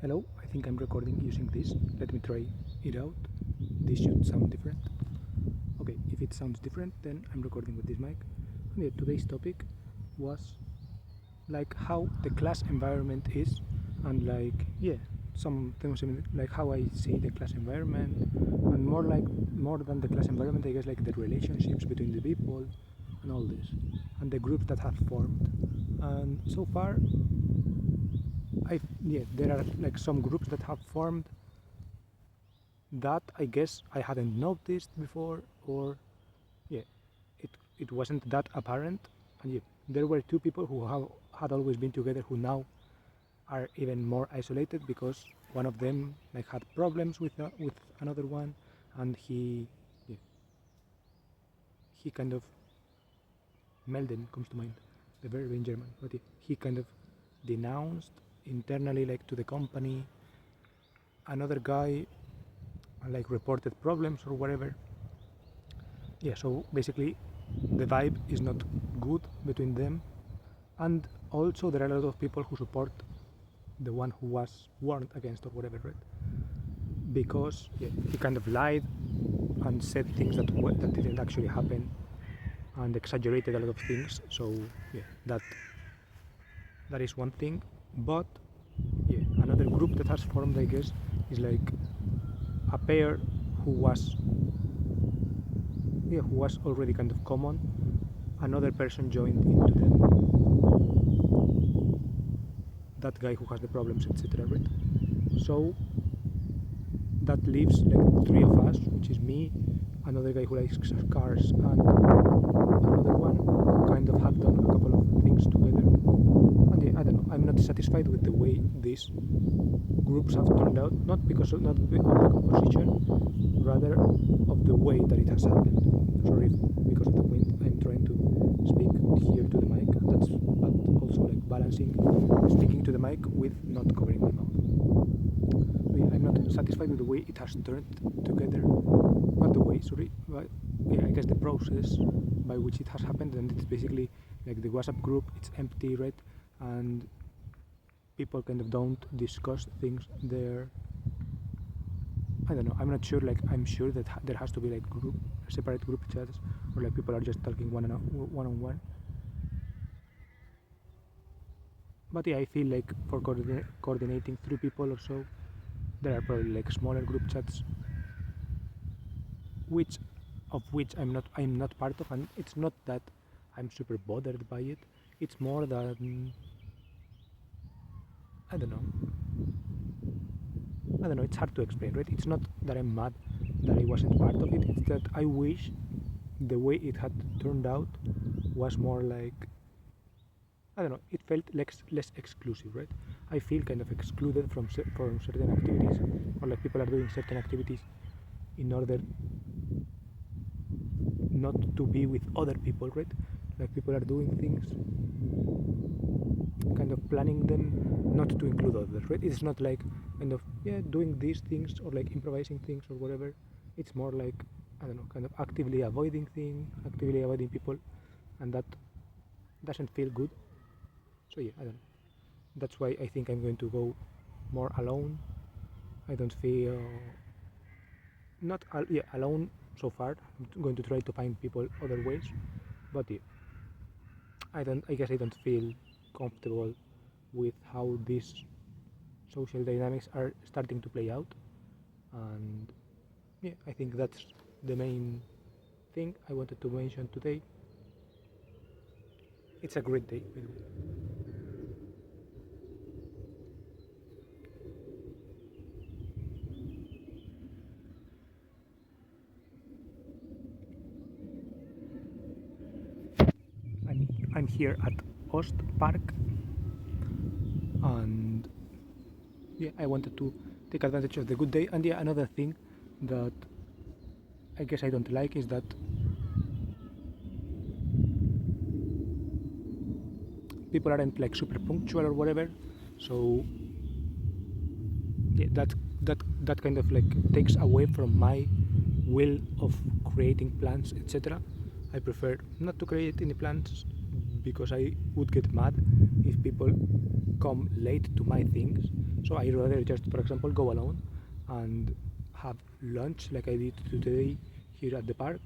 Hello, I think I'm recording using this. Let me try it out. This should sound different. Okay, if it sounds different, then I'm recording with this mic. And yeah, today's topic was like how the class environment is, and some things like how I see the class environment, and more than the class environment, I guess like the relationships between the people and all this, and the groups that have formed. And so far, there are like some groups that have formed that I guess I hadn't noticed before, or yeah, it wasn't that apparent. And yeah, there were two people who had always been together who now are even more isolated because one of them like had problems with another one, and he kind of Melden comes to mind, the verb in German, but he kind of denounced internally like to the company another guy, like reported problems or whatever. Yeah, so basically the vibe is not good between them, and also there are a lot of people who support the one who was warned against or whatever, right? Because yeah, he kind of lied and said things that didn't actually happen and exaggerated a lot of things. So yeah, that is one thing. But yeah, another group that has formed, I guess, is like a pair who was already kind of common. Another person joined into them, that guy who has the problems, etc. Right? So that leaves like three of us, which is me, another guy who likes cars, and another one who kind of have done a couple of things together. And yeah, I don't know, I'm not satisfied with the way these groups have turned out, not because of the composition, rather of the way that it has happened. Sorry because of the wind, I'm trying to speak here to the mic, but also like balancing speaking to the mic with not covering my mouth. I'm not satisfied with the way it has turned together, but I guess the process by which it has happened. And it's basically like the WhatsApp group, it's empty, right? And people kind of don't discuss things there. I don't know, I'm not sure, like I'm sure that there has to be like separate group chats, or like people are just talking one on one. But yeah, I feel like for coordinating 3 people or so, there are probably like smaller group chats, which I'm not part of, and it's not that I'm super bothered by it. It's more that I don't know. It's hard to explain, right? It's not that I'm mad that I wasn't part of it. It's that I wish the way it had turned out was more like, I don't know, it felt less exclusive, right? I feel kind of excluded from certain activities, or like people are doing certain activities in order not to be with other people, right? Like people are doing things, kind of planning them not to include others, right? It's not like kind of doing these things or like improvising things or whatever. It's more like, I don't know, kind of actively avoiding people, and that doesn't feel good. So yeah, I don't know. That's why I think I'm going to go more alone. I don't feel not alone so far. I'm going to try to find people other ways, but yeah, I guess I don't feel comfortable with how these social dynamics are starting to play out. And yeah, I think that's the main thing I wanted to mention today. It's a great day, by the way. I'm here at Ost Park, and yeah, I wanted to take advantage of the good day. And yeah, another thing that I guess I don't like is that people aren't like super punctual or whatever. So yeah, that kind of like takes away from my will of creating plans, etc. I prefer not to create any plans because I would get mad if people come late to my things. So I rather just, for example, go alone and have lunch like I did today here at the park,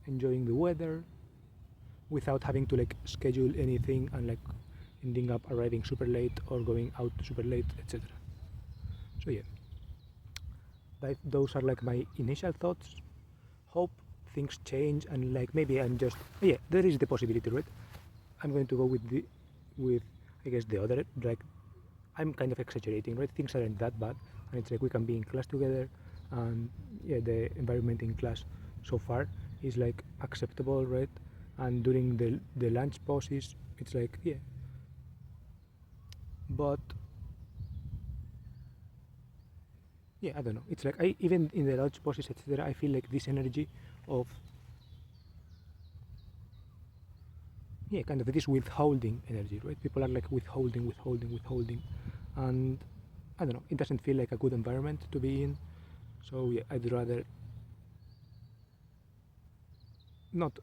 enjoying the weather without having to like schedule anything and like ending up arriving super late or going out super late, etc. So yeah, those are like my initial thoughts. Hope things change and like maybe I'm just, yeah, there is the possibility, right? I'm going to go with I guess the other, like I'm kind of exaggerating, right? Things aren't that bad, and it's like we can be in class together, and yeah, the environment in class so far is like acceptable, right? And during the lunch pauses, it's like yeah, but yeah, I don't know. It's like I even in the lunch pauses, etc. I feel like this energy of yeah, kind of this withholding energy, right? People are like withholding, and I don't know. It doesn't feel like a good environment to be in. So yeah, I'd rather not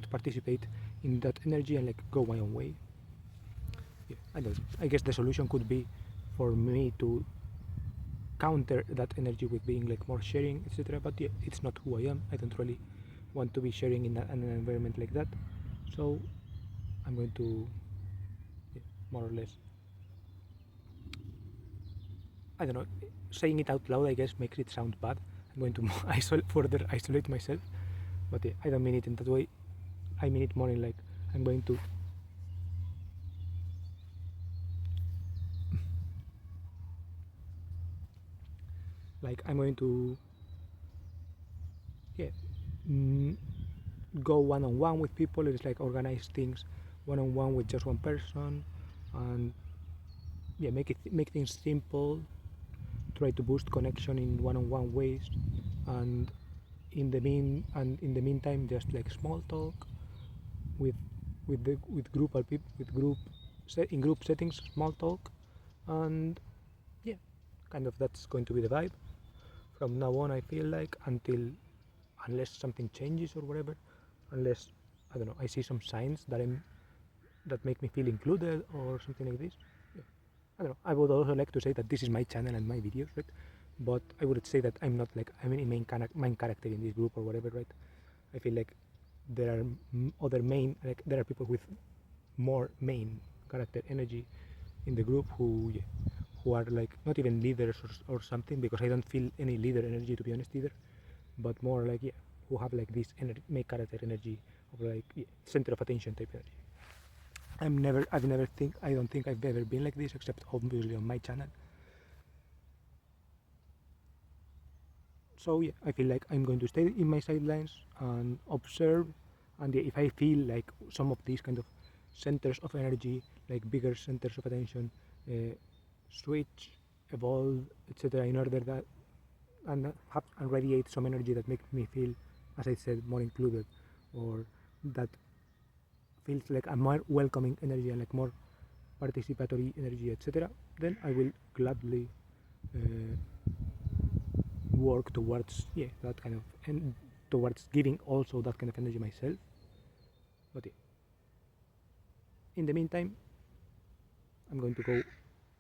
participate in that energy and like go my own way. Yeah, I don't. I guess the solution could be for me to counter that energy with being like more sharing, etc. But yeah, it's not who I am. I don't really want to be sharing in an environment like that. So I'm going to yeah, more or less. I don't know. Saying it out loud, I guess, makes it sound bad. I'm going to further isolate myself, but yeah, I don't mean it in that way. I mean it more in like I'm going to I'm going to yeah mm, go one on one with people. It's like organize things one on one with just one person, and yeah, make things simple. Try to boost connection in one on one ways, and in the meantime, just like small talk with with group or people with group in group settings, small talk, and yeah, kind of that's going to be the vibe from now on. I feel like unless something changes or whatever, unless I don't know, I see some signs that make me feel included or something like this. Yeah. I don't know. I would also like to say that this is my channel and my videos, right? But I would say that I'm not like I'm a main character in this group or whatever, right? I feel like there are other main like there are people with more main character energy in the group who are like not even leaders or something, because I don't feel any leader energy to be honest either, but more like yeah, who have like this main character energy of like yeah, center of attention type energy. I don't think I've ever been like this except obviously on my channel. So yeah, I feel like I'm going to stay in my sidelines and observe, and yeah, if I feel like some of these kind of centers of energy, like bigger centers of attention, switch, evolve, etc., in order that and radiate some energy that makes me feel, as I said, more included, or that feels like a more welcoming energy and like more participatory energy, etc., then I will gladly uh, work towards yeah that kind of and towards giving also that kind of energy myself. But yeah, in the meantime, I'm going to go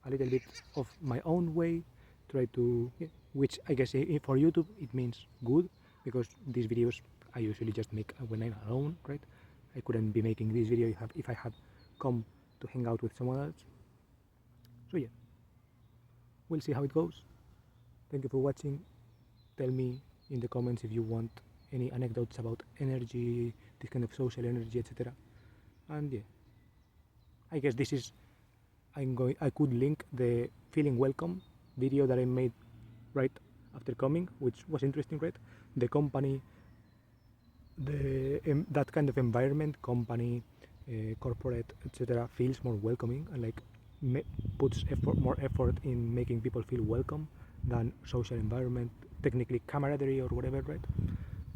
a little bit of my own way, try to yeah, which I guess for YouTube it means good, because these videos I usually just make when I'm alone, right? I couldn't be making this video if I had come to hang out with someone else. So yeah, we'll see how it goes. Thank you for watching. Tell me in the comments if you want any anecdotes about energy, this kind of social energy, etc. And yeah, I guess this is I could link the feeling welcome video that I made right after coming, which was interesting, right? The company, that kind of environment, company, corporate, etc., feels more welcoming and like puts more effort in making people feel welcome than social environment, technically camaraderie or whatever, right?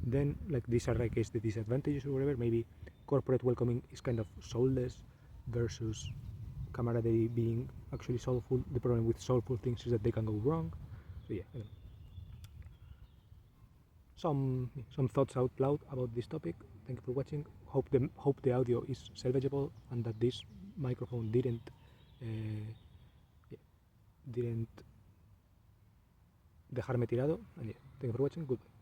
Then like these are like the disadvantages or whatever. Maybe corporate welcoming is kind of soulless versus camaraderie being actually soulful. The problem with soulful things is that they can go wrong. So yeah, some thoughts out loud about this topic. Thank you for watching. Hope the audio is salvageable and that this microphone didn't dejarme tirado. And yeah, thank you for watching. Goodbye.